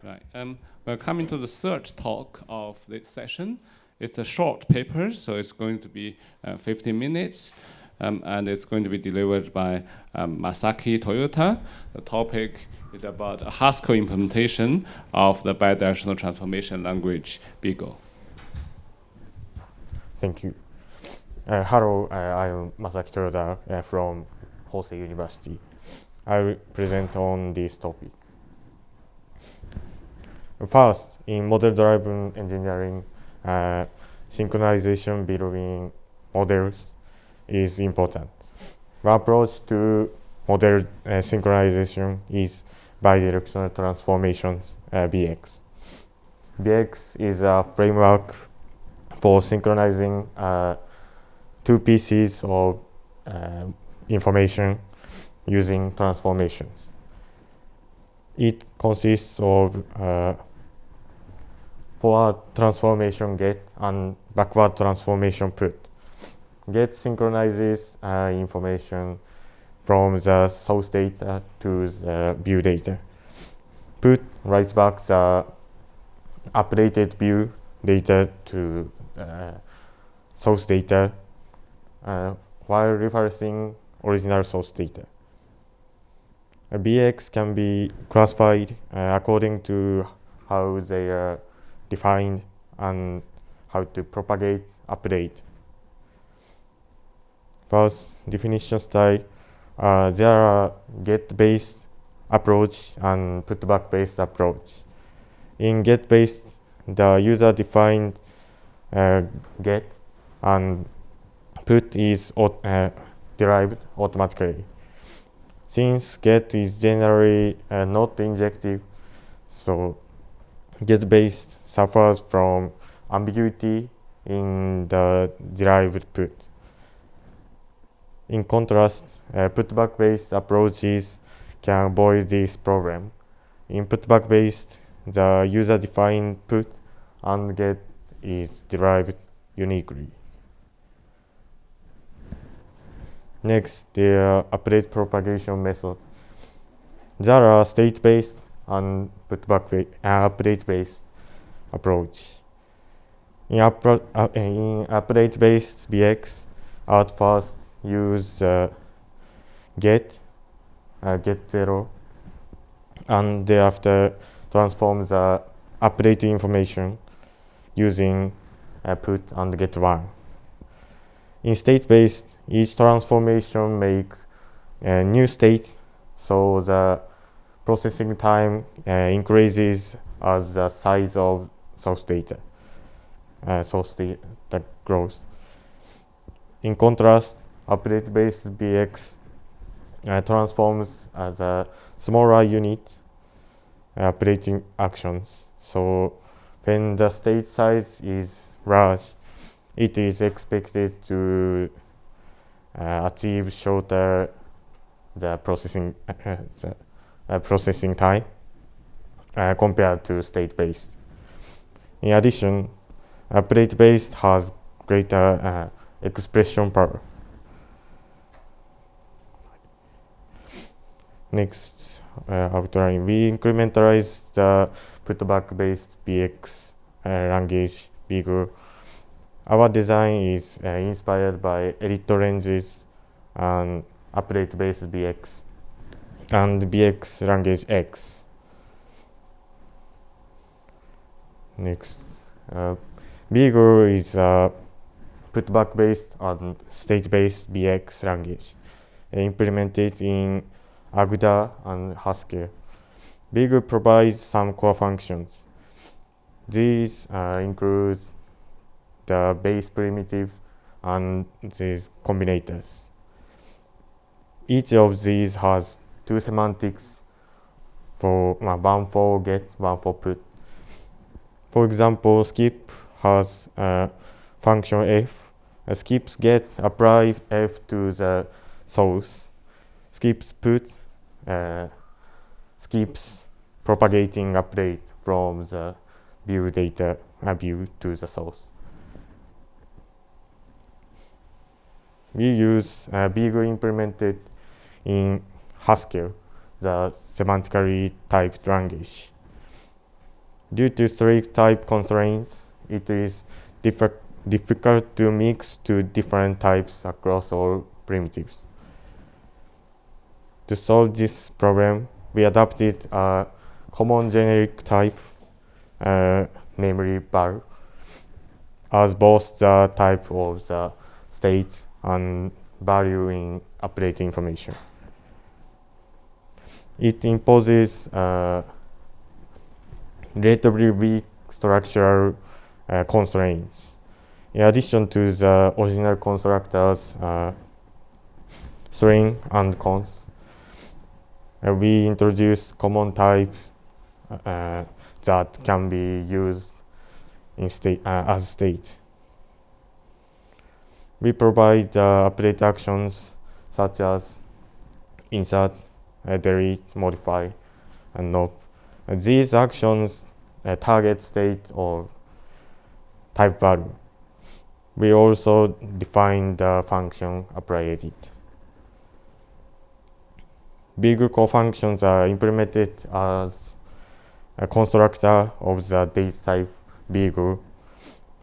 Right. We're coming to the third talk of this session. It's a short paper, so it's going to be 15 minutes, and it's going to be delivered by Masaki Toyoda. The topic is about a Haskell implementation of the bidirectional transformation language BiGUL. Thank you. Hello, I'm Masaki Toyoda from Hosei University. I will present on this topic. First, in model-driven engineering, synchronization between models is important. One approach to model synchronization is bidirectional transformations, BX. BX is a framework for synchronizing two pieces of information using transformations. It consists of forward transformation get and backward transformation put. Get synchronizes information from the source data to the view data. Put writes back the updated view data to source data while referencing original source data. A BX can be classified according to how they are defined and how to propagate, update. First, definition style. There are get-based approach and putback-based approach. In get-based, the user defined get and put is derived automatically. Since get is generally not injective, so get-based suffers from ambiguity in the derived put. In contrast, putback-based approaches can avoid this problem. In putback-based, the user-defined put and get is derived uniquely. Next, the update propagation method. There are state-based and update-based approach. In update-based BX, at first use get 0, and thereafter transform the updated information using put and get 1. In state-based, each transformation make a new state, so the processing time increases as the size of source data grows. In contrast, update-based BX transforms as a smaller unit updating actions. So when the state size is large, it is expected to achieve shorter the processing time compared to state-based. In addition, update-based has greater expression power. Next, outline. We incrementalize the putback-based BX language BiGUL. Our design is inspired by Elite Ranges and update-based BX and BX language X. Next, BiGUL is a putback-based and state-based BX language implemented in Agda and Haskell. BiGUL provides some core functions. These include the base primitive and these combinators. Each of these has two semantics, for one for get, one for put. For example, skip has function f. Skips get apply f to the source. Skips put skips propagating update from the view data view to the source. We use BiGUL implemented in Haskell, the semantically typed language. Due to strict type constraints, it is difficult to mix two different types across all primitives. To solve this problem, we adopted a common generic type, namely val, as both the type of the state and value in update information. It imposes relatively weak structural constraints. In addition to the original constructors, string and cons, we introduce common type that can be used in as state. We provide update actions such as insert, delete, modify, and nop. These actions target state or type value. We also define the function applied it. BiGUL co-functions are implemented as a constructor of the data type BiGUL,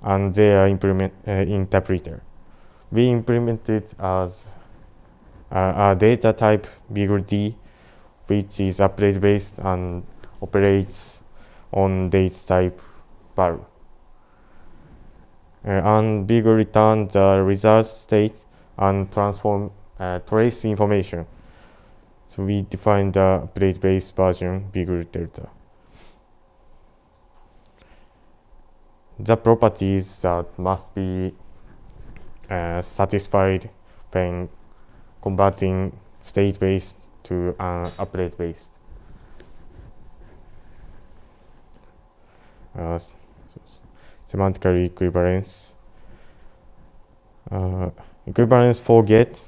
and they are interpreter. We implemented as a data type BiGUL-D, which is update based and operates on data type val. And BiGUL returns the result state and transform trace information. So we define the update based version BiGUL delta. The properties that must be satisfied when converting state based to update based. Semantical equivalence. Equivalence for get.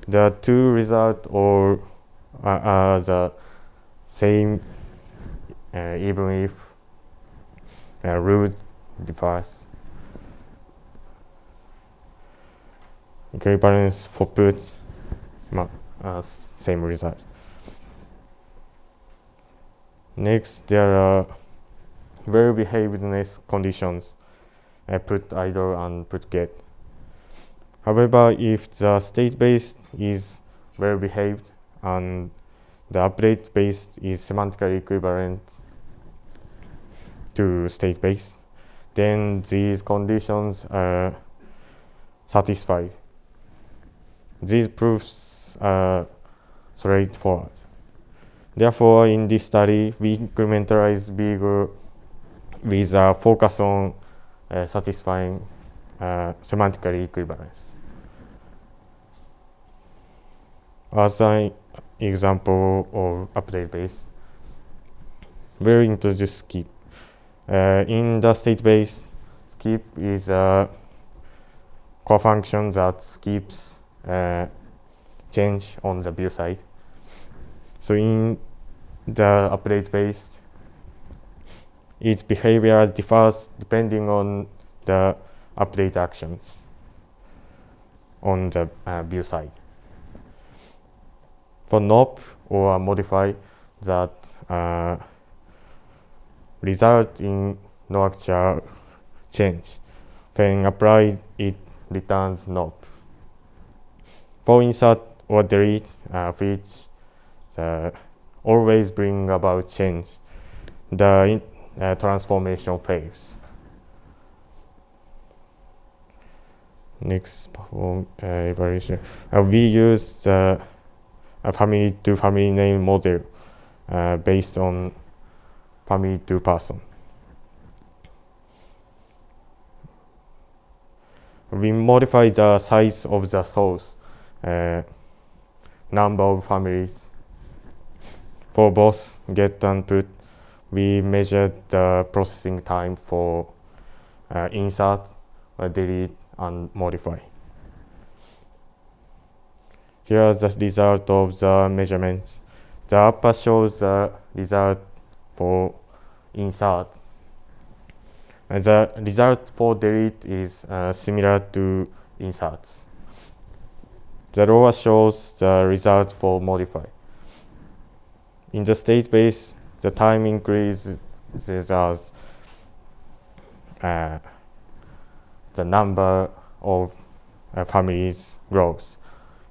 The two results are the same even if root differs. Equivalence for put, same result. Next, there are well-behavedness conditions, put idle and put get. However, if the state-based is well-behaved and the update-based is semantically equivalent to state-based, then these conditions are satisfied. These proofs are straightforward. Therefore, in this study, we incrementalized BiGUL with a focus on satisfying semantically equivalence. As an example of update base, we'll introduce skip. In the state base, skip is a core function that skips change on the view side. So in the update base, its behavior differs depending on the update actions on the view side. For nop or modify that result in no actual change, when applied, it returns nop. For insert or delete, which always bring about change, the transformation fails. Next, evaluation. We use a family to family name model based on family to person. We modify the size of the source, number of families. For both get and put, we measured the processing time for insert, delete, and modify. Here are the result of the measurements. The upper shows the result for insert. And the result for delete is similar to inserts. The lower shows the result for modify. In the state base, the time increase increases as the number of families grows.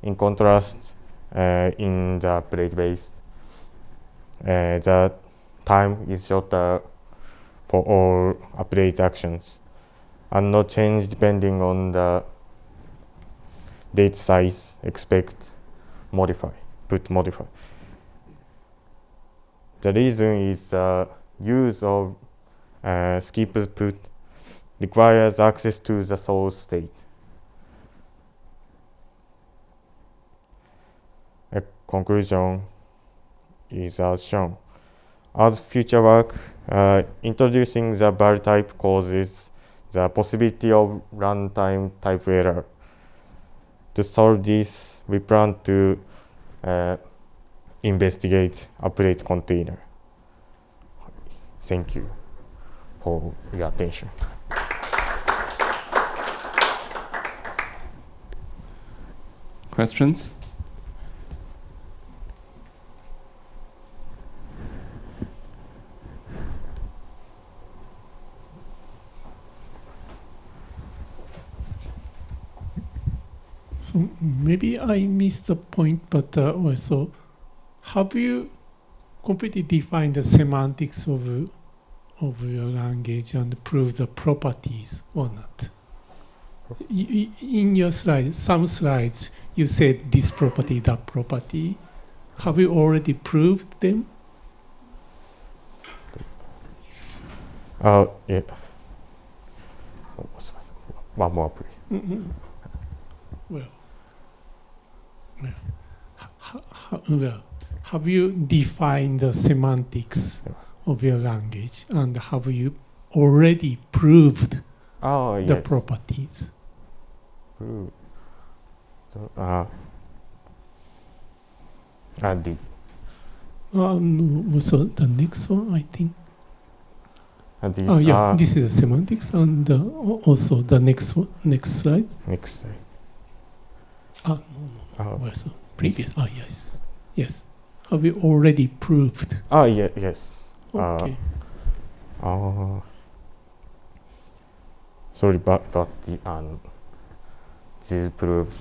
In contrast, in the update-based, the time is shorter for all update actions, and no change depending on the date size, expect, modify, put, modify. The reason is the use of skip put requires access to the source state. A conclusion is as shown. As future work, introducing the val type causes the possibility of runtime type error. To solve this, we plan to investigate update container. Thank you for your attention. Questions? So maybe I missed the point, but also, have you completely defined the semantics of your language and proved the properties or not? In your slides, some slides, you said this property, that property. Have you already proved them? Yeah. One more, please. Mm-hmm. Well, have you defined the semantics of your language, and have you already proved the properties? Proved. I did. No, so the next one, I think. These yeah, this is the semantics, and also the next one, next slide. Next slide. No. Well, so previous. Yes, yes. Have you already proved? Yeah, yes. Okay. Sorry, but this proves.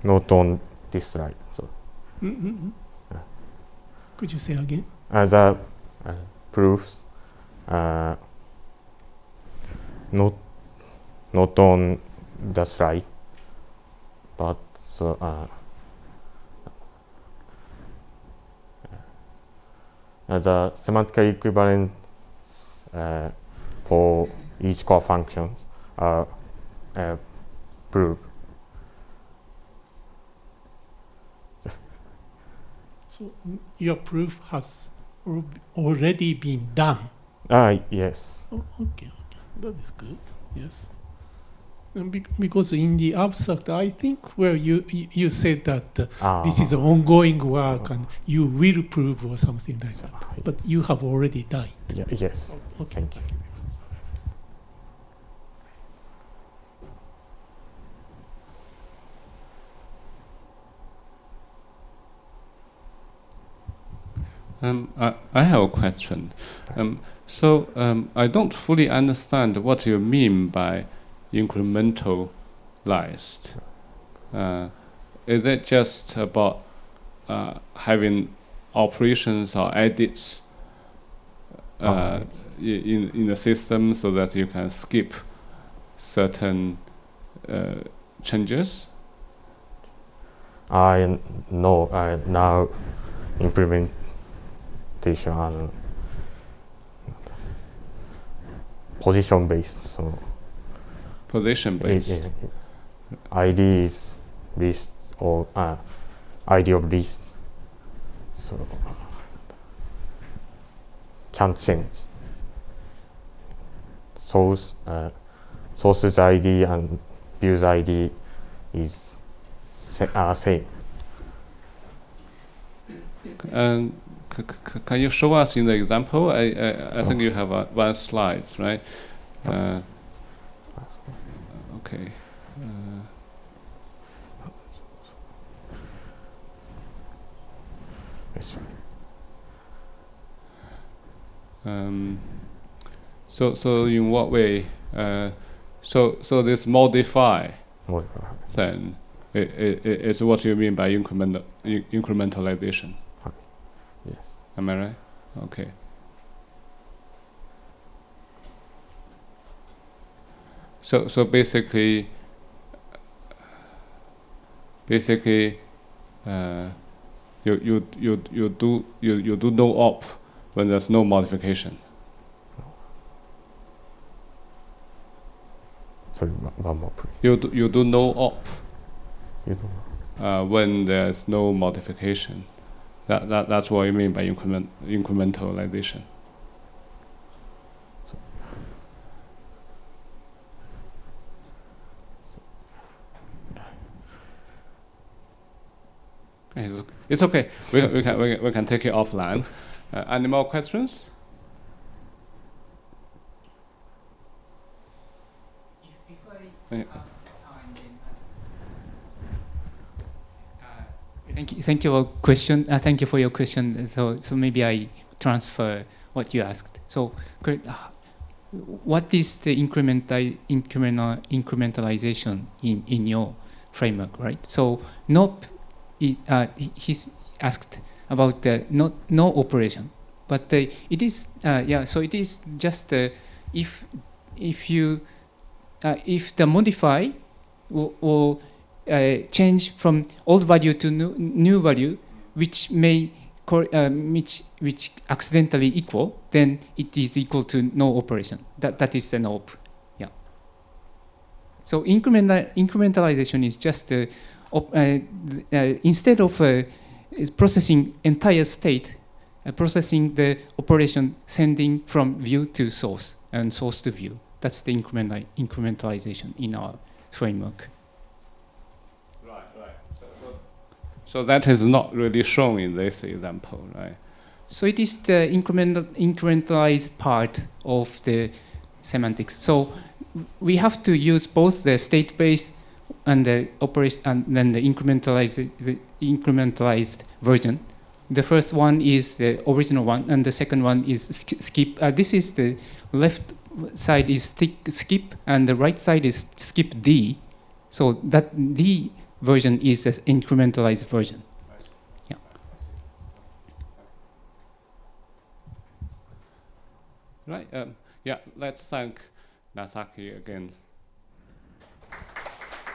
Not on this slide. So. Mm-hmm. Could you say again? The proofs. Not on the slide, but the semantic equivalent for each core functions are proved. So your proof has already been done. Yes. Oh, okay. That is good. Yes. And because in the abstract, I think you said that this is ongoing work and you will prove or something like that. But you have already done it. Yeah, yes. Okay. Thank you. I have a question. So I don't fully understand what you mean by incrementalized. Is it just about having operations or edits in the system so that you can skip certain changes? I know now implementation and position based. So Position based. ID is list or ID of list. So can't change. Source's ID and view's ID is same. And can you show us in the example? I think you have one slide, right? Okay. Yes. So in what way? So this modify Modify. then is what you mean by incrementalization. Yes. Am I right? Okay. So basically, you do no op when there's no modification. Sorry, one more please. You do no op You don't know. when there's no modification. That's what you mean by incrementalization. It's okay. We can take it offline. Any more questions? Thank you for question. Thank you for your question. So maybe I transfer what you asked. So, what is the incrementalization in your framework, right? So, he's asked about the no operation, but it is So it is just if the modify will change from old value to new value, which may which accidentally equal, then it is equal to no operation. That is an op. Yeah. So incrementalization is just instead of processing entire state, processing the operation sending from view to source and source to view. That's the incrementalization in our framework. So that is not really shown in this example, right? So it is the incrementalized part of the semantics. So we have to use both the state-based and the operation, and then the incrementalized version. The first one is the original one, and the second one is skip. This is the left side is skip, and the right side is skip D. So that D version is an incrementalized version. Yeah. Right. Yeah. Let's thank Masaki again